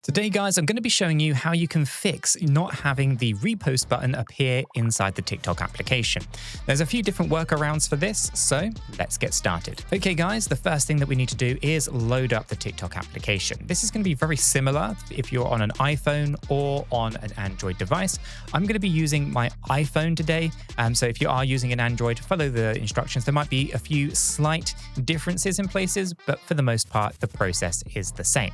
Today, guys, I'm going to be showing you how you can fix not having the repost button appear inside the TikTok application. There's a few different workarounds for this, so let's get started. Okay, guys, the first thing that we need to do is load up the TikTok application. This is going to be very similar if you're on an iPhone or on an Android device. I'm going to be using my iPhone today, so if you are using an Android, follow the instructions. There might be a few slight differences in places, but for the most part, the process is the same.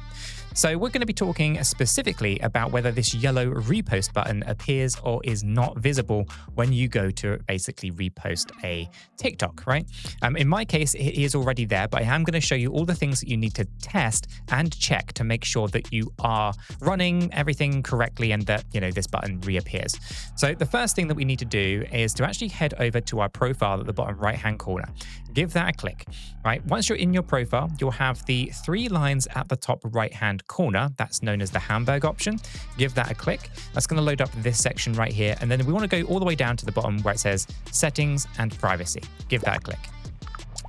So we're going to be talking specifically about whether this yellow repost button appears or is not visible when you go to basically repost a TikTok, right? In my case, it is already there, but I am going to show you all the things that you need to test and check to make sure that you are running everything correctly and that, this button reappears. So the first thing that we need to do is to actually head over to our profile at the bottom right-hand corner. Give that a click, right? Once you're in your profile, you'll have the three lines at the top right-hand corner. That's known as the Hamburg option. Give that a click. That's going to load up this section right here. And then we want to go all the way down to the bottom where it says Settings and Privacy. Give that a click.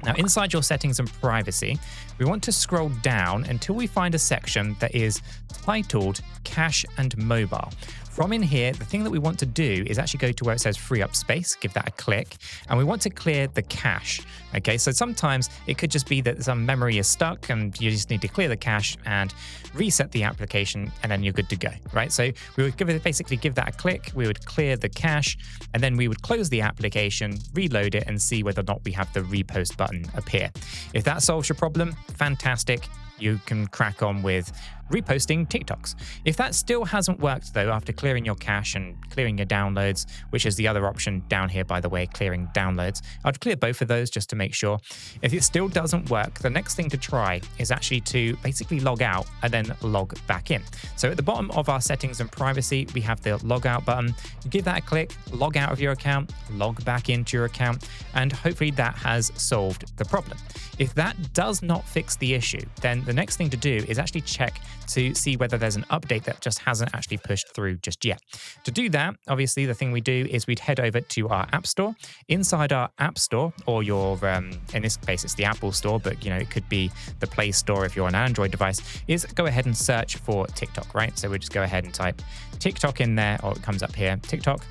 Now, inside your settings and privacy, we want to scroll down until we find a section that is titled Cache and Mobile. From in here, the thing that we want to do is actually go to where it says free up space, give that a click, and we want to clear the cache. Okay, so sometimes it could just be that some memory is stuck and you just need to clear the cache and reset the application and then you're good to go, right? So we would basically give that a click, we would clear the cache, and then we would close the application, reload it, and see whether or not we have the repost button appear. If that solves your problem, fantastic. You can crack on with reposting TikToks. If that still hasn't worked though, after clearing your cache and clearing your downloads, which is the other option down here, by the way, clearing downloads, I'd clear both of those just to make sure. If it still doesn't work, the next thing to try is actually to basically log out and then log back in. So at the bottom of our settings and privacy, we have the log out button. You give that a click, log out of your account, log back into your account, and hopefully that has solved the problem. If that does not fix the issue, then the next thing to do is actually check to see whether there's an update that just hasn't actually pushed through just yet. To do that, obviously, the thing we do is we'd head over to our App Store. Inside our App Store, or your, in this case, it's the Apple Store, but it could be the Play Store if you're on an Android device, is go ahead and search for TikTok, right? So we just go ahead and type TikTok in there, or it comes up here, TikTok.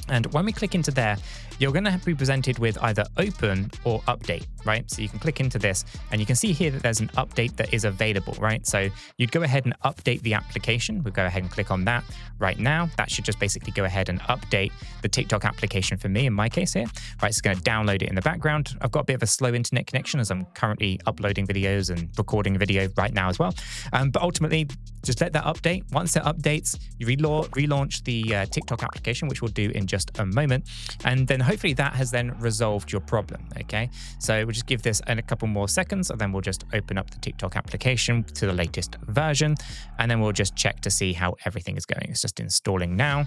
And when we click into there, you're going to be presented with either open or update, right? So you can click into this and you can see here that there's an update that is available, right? So you'd go ahead and update the application. We'll go ahead and click on that right now. That should just basically go ahead and update the TikTok application for me in my case here, right? It's going to download it in the background. I've got a bit of a slow internet connection as I'm currently uploading videos and recording a video right now as well. But ultimately, just let that update. Once it updates, you relaunch the TikTok application, which we'll do in just a moment. And then hopefully that has then resolved your problem, okay? So we'll just give this a couple more seconds, and then we'll just open up the TikTok application to the latest version, and then we'll just check to see how everything is going. It's just installing now.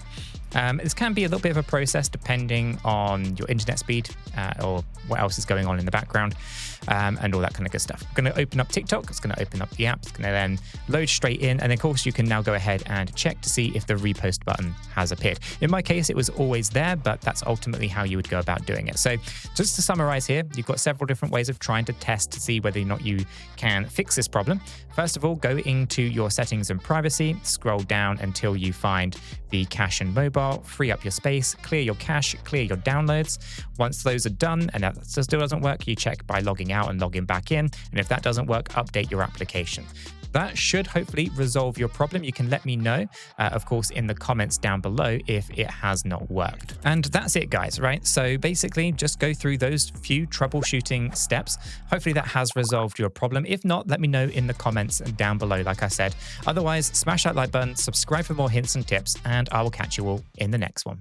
This can be a little bit of a process depending on your internet speed or what else is going on in the background and all that kind of good stuff. I'm going to open up TikTok. It's going to open up the app. It's going to then load straight in. And of course, you can now go ahead and check to see if the repost button has appeared. In my case, it was always there, but that's ultimately how you would go about doing it. So just to summarize here, you've got several different ways of trying to test to see whether or not you can fix this problem. First of all, go into your settings and privacy, scroll down until you find the cache and mobile, free up your space, clear your cache, clear your downloads. Once those are done and that still doesn't work, you check by logging out and logging back in. And if that doesn't work, update your application. That should hopefully resolve your problem. You can let me know, of course, in the comments down below if it has not worked. And that's it, guys, right? So basically, just go through those few troubleshooting steps. Hopefully that has resolved your problem. If not, let me know in the comments down below, like I said. Otherwise, smash that like button, subscribe for more hints and tips, and I will catch you all in the next one.